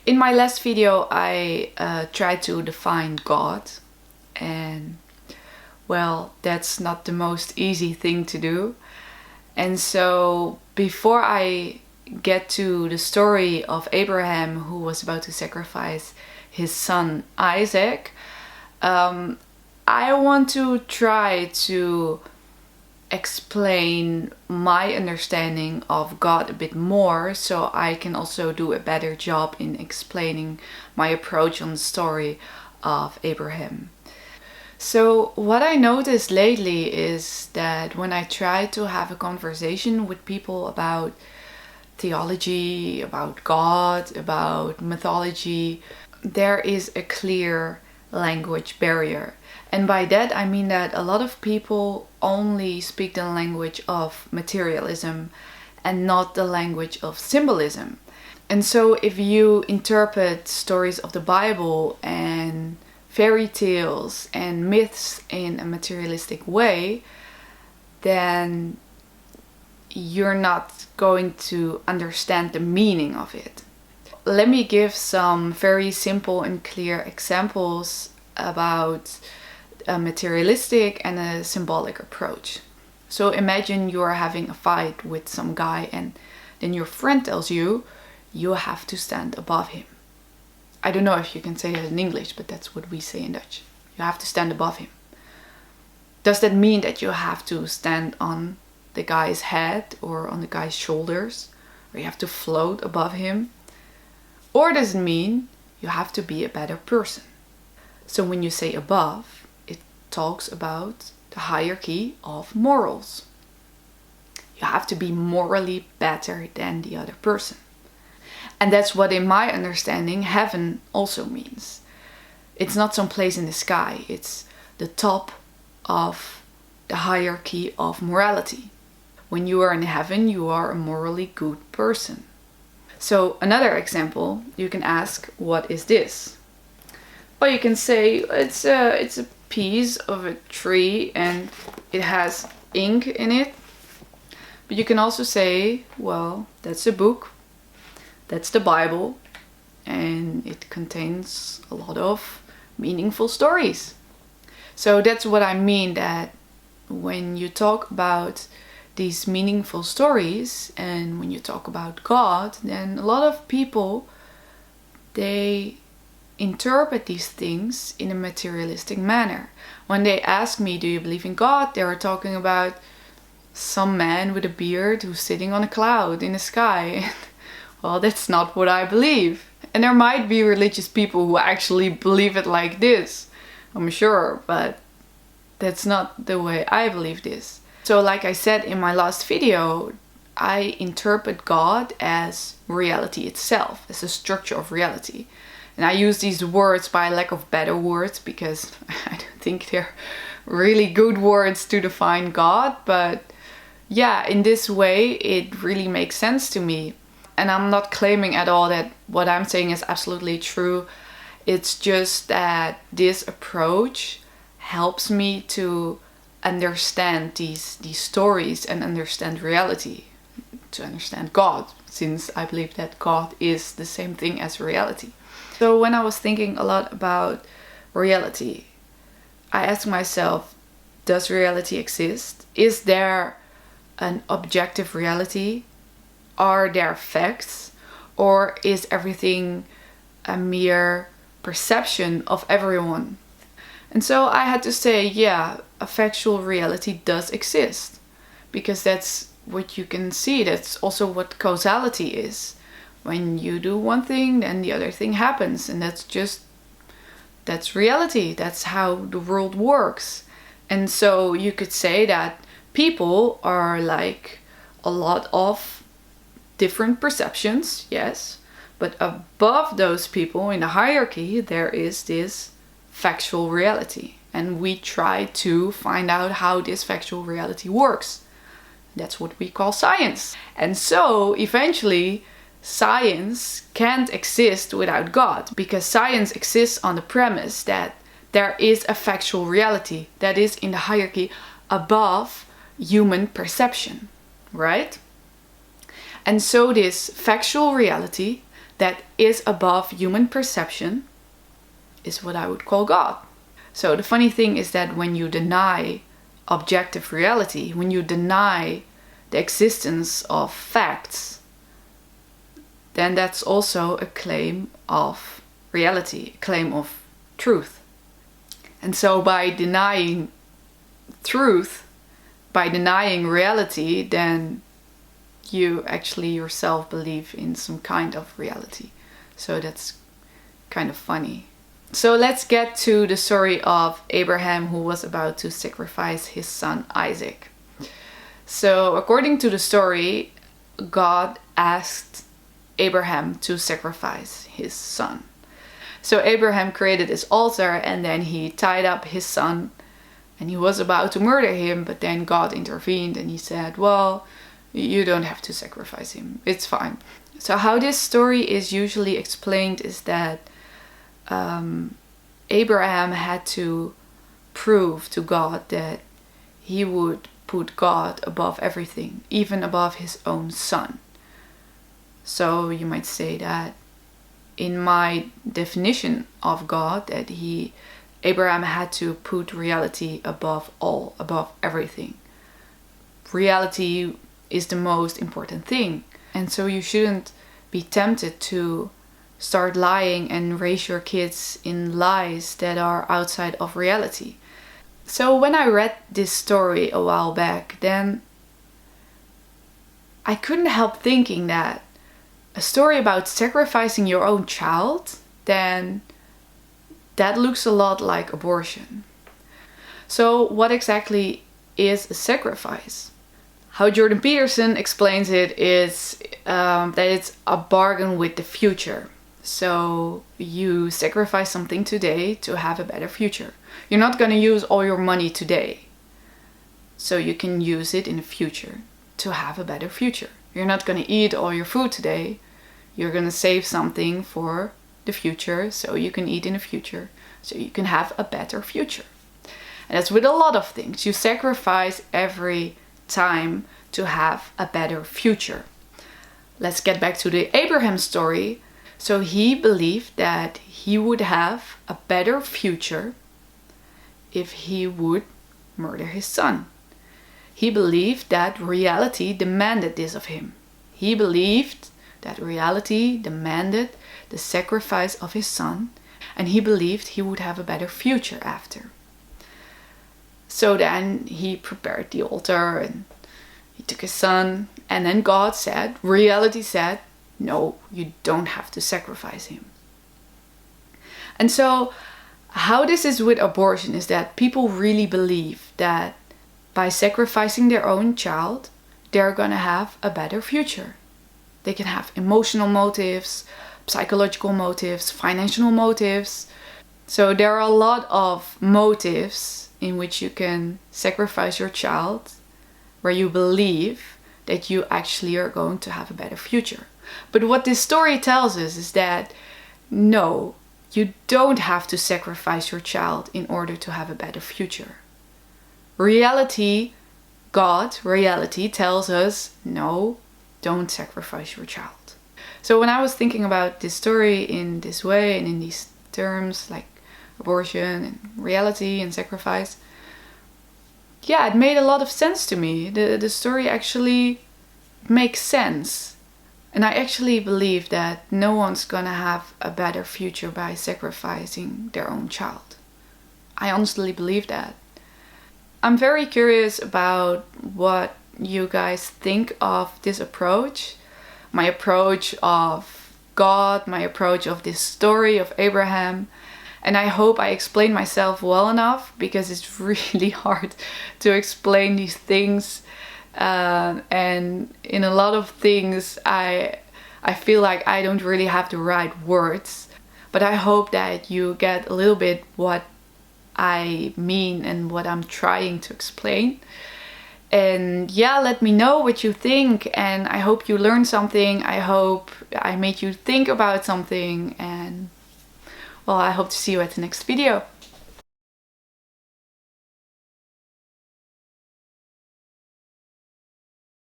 In my last video, I tried to define God, and well, that's not the most easy thing to do. And so before I get to the story of Abraham, who was about to sacrifice his son Isaac, I want to try to explain my understanding of God a bit more, so I can also do a better job in explaining my approach on the story of Abraham. So what I noticed lately is that when I try to have a conversation with people about theology, about God, about mythology, there is a clear language barrier. And by that I mean that a lot of people only speak the language of materialism and not the language of symbolism. And so if you interpret stories of the Bible and fairy tales and myths in a materialistic way, then you're not going to understand the meaning of it. Let me give some very simple and clear examples about a materialistic and a symbolic approach. So imagine you are having a fight with some guy, and then your friend tells you have to stand above him. I don't know if you can say that in English, but that's what we say in Dutch. You have to stand above him. Does that mean that you have to stand on the guy's head or on the guy's shoulders, or you have to float above him? Or does it mean you have to be a better person? So when you say above, it talks about the hierarchy of morals. You have to be morally better than the other person. And that's what, in my understanding, heaven also means. It's not some place in the sky. It's the top of the hierarchy of morality. When you are in heaven, you are a morally good person. So another example, you can ask, what is this? Or you can say it's a piece of a tree and it has ink in it. But you can also say, well, that's a book. That's the Bible, and it contains a lot of meaningful stories. So that's what I mean, that when you talk about these meaningful stories and when you talk about God, then a lot of people, they interpret these things in a materialistic manner. When they ask me, do you believe in God? They are talking about some man with a beard who's sitting on a cloud in the sky. Well, that's not what I believe. And there might be religious people who actually believe it like this, I'm sure, but that's not the way I believe this. So like I said in my last video, I interpret God as reality itself, as a structure of reality. And I use these words by lack of better words because I don't think they're really good words to define God. But yeah, in this way, it really makes sense to me. And I'm not claiming at all that what I'm saying is absolutely true. It's just that this approach helps me to understand these stories and understand reality, to understand God, since I believe that God is the same thing as reality. So when I was thinking a lot about reality, I asked myself, does reality exist? Is there an objective reality? Are there facts? Or is everything a mere perception of everyone? And so I had to say, yeah, a factual reality does exist. Because that's what you can see. That's also what causality is. When you do one thing, then the other thing happens. And that's reality. That's how the world works. And so you could say that people are like a lot of different perceptions, yes. But above those people in the hierarchy, there is this factual reality. And we try to find out how this factual reality works. That's what we call science. And so eventually science can't exist without God, because science exists on the premise that there is a factual reality that is in the hierarchy above human perception, right? And so this factual reality that is above human perception is what I would call God. So the funny thing is that when you deny objective reality, when you deny the existence of facts, then that's also a claim of reality, a claim of truth. And so by denying truth, by denying reality, then you actually yourself believe in some kind of reality. So that's kind of funny. So let's get to the story of Abraham, who was about to sacrifice his son Isaac. So according to the story, God asked Abraham to sacrifice his son. So Abraham created this altar, and then he tied up his son, and he was about to murder him, but then God intervened and he said, well, you don't have to sacrifice him, it's fine. So how this story is usually explained is that Abraham had to prove to God that he would put God above everything, even above his own son. So you might say that in my definition of God, that Abraham had to put reality above all, above everything. Reality is the most important thing. And so you shouldn't be tempted to start lying and raise your kids in lies that are outside of reality. So when I read this story a while back, then I couldn't help thinking that a story about sacrificing your own child, then that looks a lot like abortion. So what exactly is a sacrifice? How Jordan Peterson explains it is that it's a bargain with the future. So you sacrifice something today to have a better future. You're not going to use all your money today, so you can use it in the future to have a better future. You're not going to eat all your food today. You're going to save something for the future, so you can eat in the future, so you can have a better future. And that's with a lot of things. You sacrifice every time to have a better future. Let's get back to the Abraham story. So he believed that he would have a better future if he would murder his son. He believed that reality demanded this of him. He believed that reality demanded the sacrifice of his son, and he believed he would have a better future after. So then he prepared the altar and he took his son, and then God said, reality said, no, you don't have to sacrifice him. And so how this is with abortion is that people really believe that by sacrificing their own child, they're going to have a better future. They can have emotional motives, psychological motives, financial motives. So there are a lot of motives in which you can sacrifice your child, where you believe that you actually are going to have a better future. But what this story tells us is that no, you don't have to sacrifice your child in order to have a better future. Reality, God, reality tells us, no, don't sacrifice your child. So when I was thinking about this story in this way and in these terms like abortion and reality and sacrifice, yeah, it made a lot of sense to me. The story actually makes sense. And I actually believe that no one's gonna have a better future by sacrificing their own child. I honestly believe that. I'm very curious about what you guys think of this approach. My approach of God, my approach of this story of Abraham. And I hope I explained myself well enough, because it's really hard to explain these things. And in a lot of things I feel like I don't really have the right words, but I hope that you get a little bit what I mean and what I'm trying to explain. And yeah, let me know what you think, and I hope you learned something. I hope I made you think about something, and well, I hope to see you at the next video.